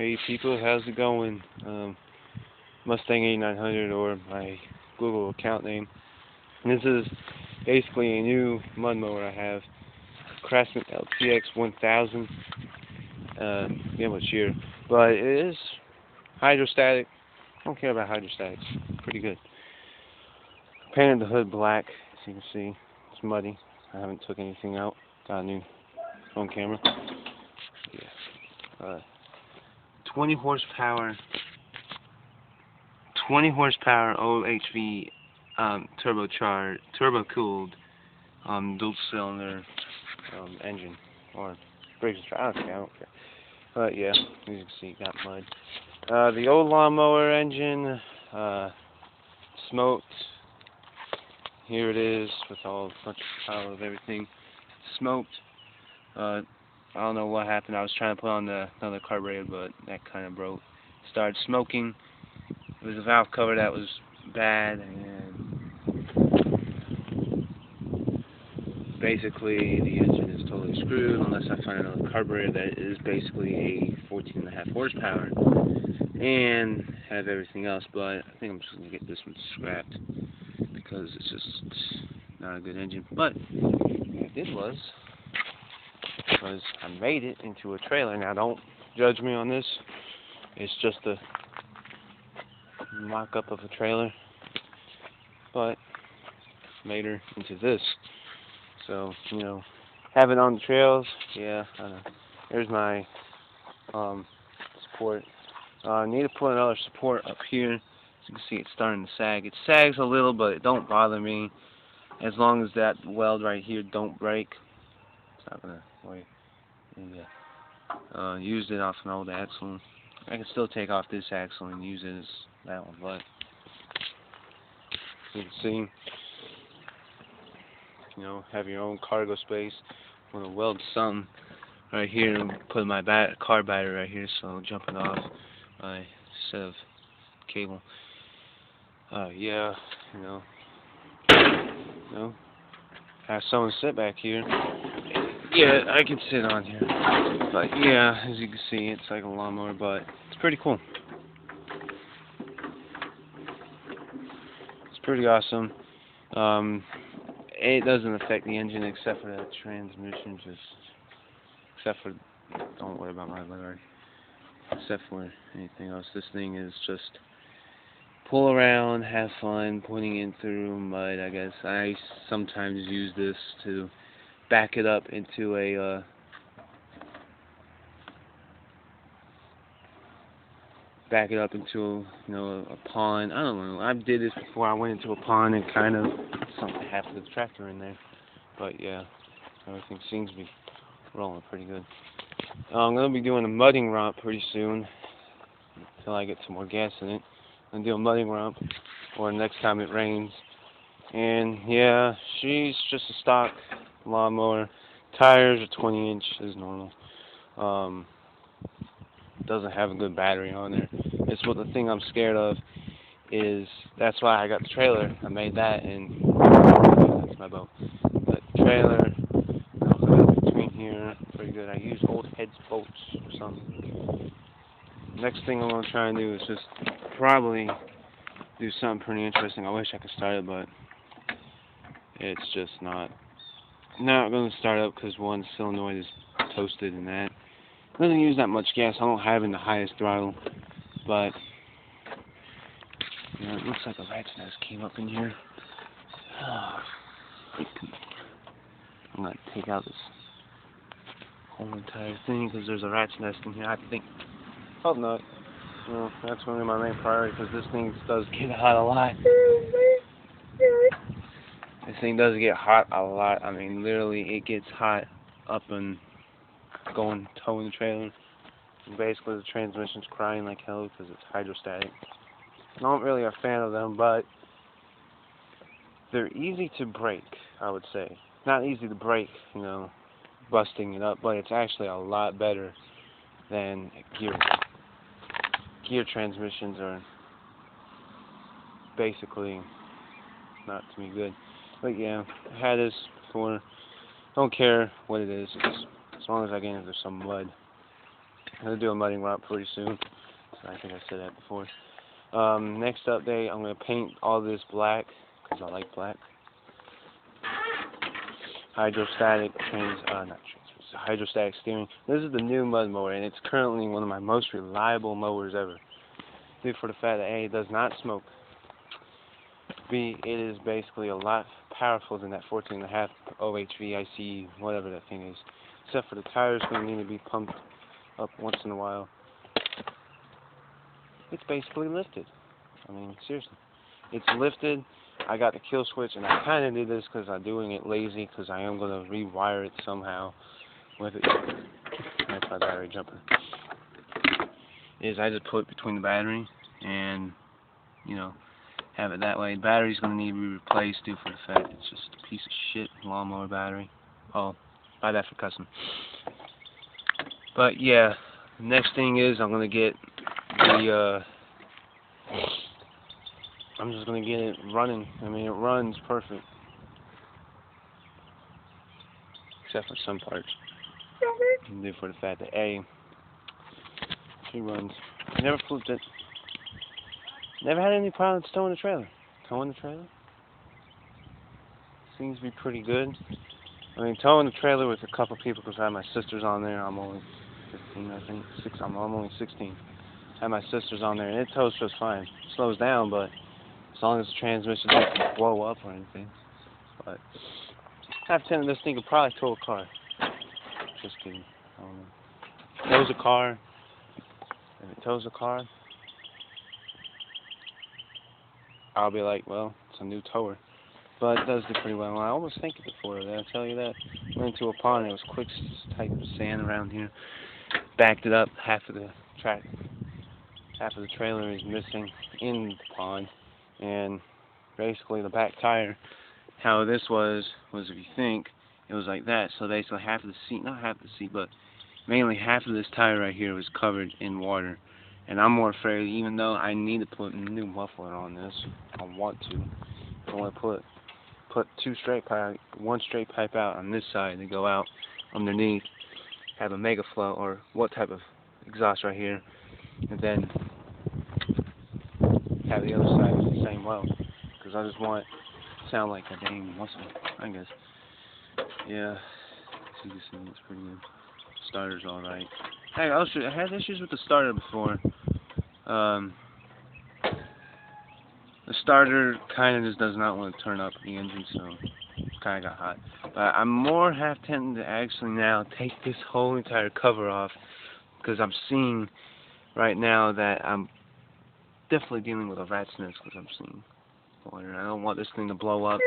Hey people, how's it going? Mustang 8900, or my Google account name. And this is basically a new mud mower I have. Craftsman LTX 1000. Yeah, which year? But it is hydrostatic. I don't care about hydrostatics. Pretty good. Painted the hood black, as you can see. It's muddy. I haven't took anything out. Got a new phone camera. Yeah. 20 horsepower. 20 horsepower OHV turbo cooled dual cylinder engine, or briggs and straton. I don't care. But yeah, as you can see, got mud. The old lawnmower engine smoked. Here it is with all a bunch of pile of everything. Smoked. I don't know what happened. I was trying to put on another carburetor, but that kind of broke. Started smoking. It was a valve cover that was bad, and basically the engine is totally screwed unless I find another carburetor that is basically a 14.5 horsepower and have everything else. But I think I'm just going to get this one scrapped because it's just not a good engine. But what I did was I made it into a trailer. Now don't judge me on this. It's just a mock-up of a trailer, but made her into this. So, you know, have it on the trails. Yeah, I know. There's my support. I need to put another support up here. As you can see, it's starting to sag. It sags a little, but it don't bother me as long as that weld right here don't break. It's not gonna worry. Yeah. Used it off an old axle. I can still take off this axle and use it as that one, but you can see, you know, have your own cargo space. I'm gonna weld something right here and put my car battery right here, so jumping off my set of cable. Yeah, you know, have someone sit back here. Yeah, I can sit on here. But yeah, as you can see, it's like a lawnmower, but it's pretty cool. It's pretty awesome. It doesn't affect the engine except for that transmission, except for, don't worry about my lever, except for anything else. This thing is just pull around, have fun, putting in through mud, I guess. I sometimes use this to back it up into a you know, a pond. I don't know. I did this before. I went into a pond and kind of something happened to the tractor in there. But yeah, everything seems to be rolling pretty good. I'm gonna be doing a mudding romp pretty soon until I get some more gas in it. I'm gonna do a mudding romp, or next time it rains. And yeah, she's just a stock lawnmower. Tires are 20 inch as normal. Doesn't have a good battery on there. It's what the thing I'm scared of is. That's why I got the trailer. I made that, and that's my boat. The trailer, between here, pretty good. I use old heads bolts or something. Next thing I'm gonna try and do is just probably do something pretty interesting. I wish I could start it, but it's just not going to start up because one solenoid is toasted and that. It doesn't use that much gas. I don't have in the highest throttle, but you know, it looks like a rat's nest came up in here. I'm going to take out this whole entire thing because there's a rat's nest in here, I think. Hope not. Well, that's one of my main priorities because this thing does get hot a lot. This thing does get hot a lot. I mean, literally, it gets hot up and towing the trailer. And basically, the transmission's crying like hell because it's hydrostatic. I'm not really a fan of them, but they're easy to break, I would say. Not easy to break, you know, busting it up, but it's actually a lot better than gear. Gear transmissions are basically not to me good. But yeah, I had this before. Don't care what it is, as long as I get into some mud. I'm going to do a mudding route pretty soon. So I think I said that before. Next update, I'm going to paint all this black, because I like black. Hydrostatic hydrostatic steering. This is the new mud mower, and it's currently one of my most reliable mowers ever. Due for the fact that A, it does not smoke. B, it is basically a lot powerful than that 14.5 OHV, ICE, whatever that thing is. Except for the tires going to need to be pumped up once in a while. It's basically lifted. I mean, seriously. It's lifted. I got the kill switch, and I kind of did this because I'm doing it lazy, because I am going to rewire it somehow with it. That's my battery jumper. I just put it between the battery and, you know, have it that way. The battery's going to need to be replaced due for the fact it's just a piece of shit lawnmower battery. Oh, buy that for custom. But yeah, the next thing is I'm going to get the, I'm just going to get it running. I mean, it runs perfect. Except for some parts. Due for the fact that A, she runs. Never flipped it. Never had any problems towing the trailer. Towing the trailer? Seems to be pretty good. I mean, towing the trailer with a couple people, because I have my sisters on there. I'm only 15, I think. I'm only 16. I have my sisters on there, and it tows just fine. It slows down, but as long as the transmission doesn't blow up or anything. But I have this thing could probably tow a car. Just kidding. I don't know. Tows a car. If it tows a car, I'll be like, well, it's a new tower. But it does do pretty well. I almost think it before. Did I tell you that? Went into a pond. It was quick type of sand around here. Backed it up. Half of the trailer is missing in the pond. And basically the back tire, how this was if you think, it was like that. So basically half of the seat, not half of the seat, but mainly half of this tire right here was covered in water. And I'm more afraid, even though I need to put a new muffler on this, I want to. I want to put one straight pipe out on this side to go out underneath, have a mega flow or what type of exhaust right here, and then have the other side the same well, because I just want it to sound like a dang muscle, I guess. Yeah, as you can see, it's pretty good. Starter's alright. Hey, I had issues with the starter before. The starter kind of just does not want to turn up the engine, so it kind of got hot. But I'm more half tempted to actually now take this whole entire cover off, because I'm seeing right now that I'm definitely dealing with a rat's nest, because I'm seeing water. I don't want this thing to blow up.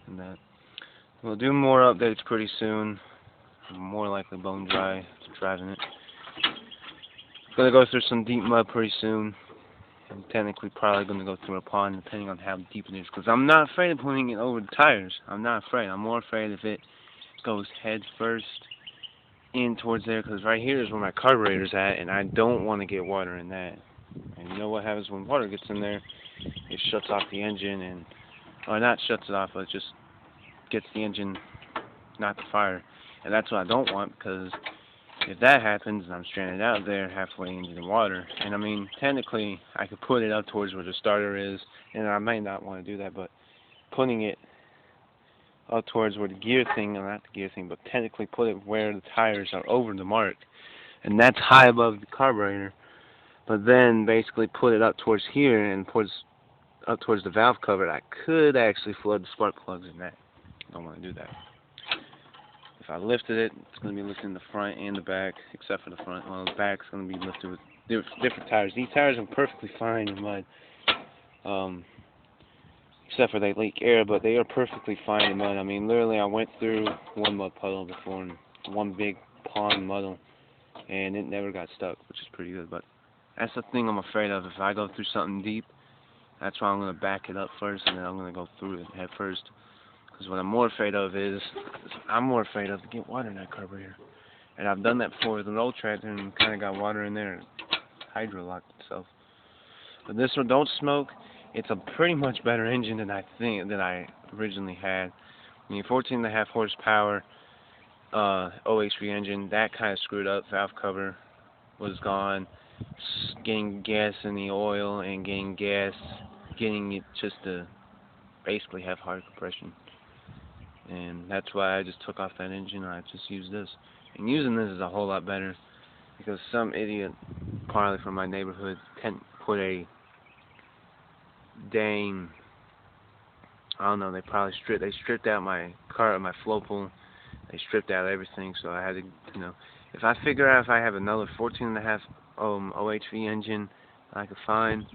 And that. We'll do more updates pretty soon. I'm more likely bone dry after driving it. Gonna go through some deep mud pretty soon. And technically probably gonna go through a pond depending on how deep it is. Because I'm not afraid of putting it over the tires. I'm not afraid. I'm more afraid if it goes head first in towards there. Because right here is where my carburetor's at. And I don't want to get water in that. And you know what happens when water gets in there? It shuts off the engine and... Or not shuts it off, but it just gets the engine not to fire. And that's what I don't want, because if that happens and I'm stranded out there halfway into the water, and I mean, technically I could put it up towards where the starter is, and I may not want to do that, but putting it up towards where the gear thing, or not the gear thing, but technically put it where the tires are over the mark, and that's high above the carburetor, but then basically put it up towards here and up towards the valve cover. I could actually flood the spark plugs in that. I don't want to do that. If I lifted it, it's going to be lifted in the front and the back, except for the front. Well, the back's going to be lifted with different tires. These tires are perfectly fine in mud, except for they leak air, but they are perfectly fine in mud. I mean, literally, I went through one mud puddle before, and one big pond muddle, and it never got stuck, which is pretty good. But that's the thing I'm afraid of. If I go through something deep, that's why I'm going to back it up first, and then I'm going to go through it head first. Because what I'm more afraid of is, to get water in that carburetor. And I've done that before with an old tractor and kind of got water in there and hydro-locked itself. But this one don't smoke. It's a pretty much better engine than I originally had. I mean, 14.5 horsepower. OHV engine. That kind of screwed up. Valve cover was gone. Getting gas in the oil and getting it just to basically have hard compression. And that's why I just took off that engine and I just used this. And using this is a whole lot better because some idiot, probably from my neighborhood, put a dang, I don't know, they stripped out my flow pool. They stripped out everything, so I had to, if I figure out if I have another 14.5 OHV engine I could find,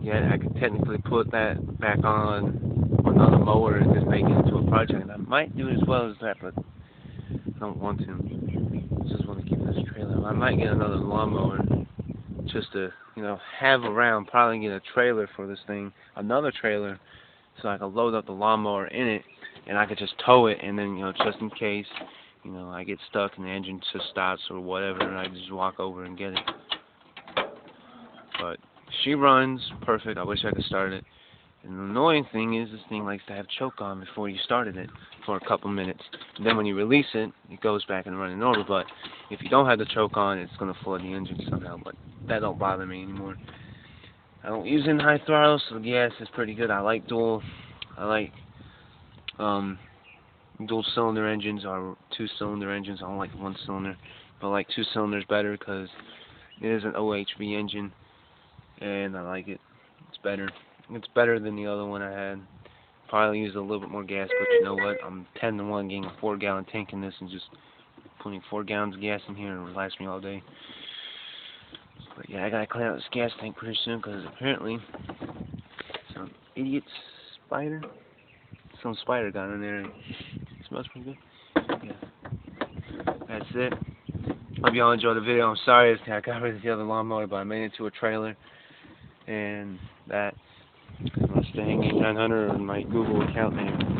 yeah, I could technically put that back on another mower and just make it into a project. And I might do it as well as that, but I don't want to. I just want to keep this trailer. I might get another lawnmower just to, have around. Probably get a trailer for this thing, another trailer, so I could load up the lawnmower in it, and I could just tow it, and then, just in case, I get stuck and the engine just stops or whatever, and I just walk over and get it. But she runs perfect. I wish I could start it. And the annoying thing is this thing likes to have choke on before you started it for a couple minutes. And then when you release it, it goes back and running over. But if you don't have the choke on, it's going to flood the engine somehow. But that don't bother me anymore. I don't use it in high throttle, so the gas is pretty good. I like dual cylinder engines or 2-cylinder engines. I don't like 1-cylinder, but I like 2 cylinders better because it is an OHV engine, and I like it. It's better. It's better than the other one I had. Probably used a little bit more gas, but you know what? I'm 10-to-1 getting a 4-gallon tank in this, and just putting 4 gallons of gas in here and it'll last me all day. But yeah, I gotta clean out this gas tank pretty soon because apparently some idiot spider got in there. It smells pretty good. Yeah, that's it. Hope y'all enjoyed the video. I'm sorry I got rid of the other lawnmower, but I made it to a trailer, and that. My Stang 900 or my Google account name.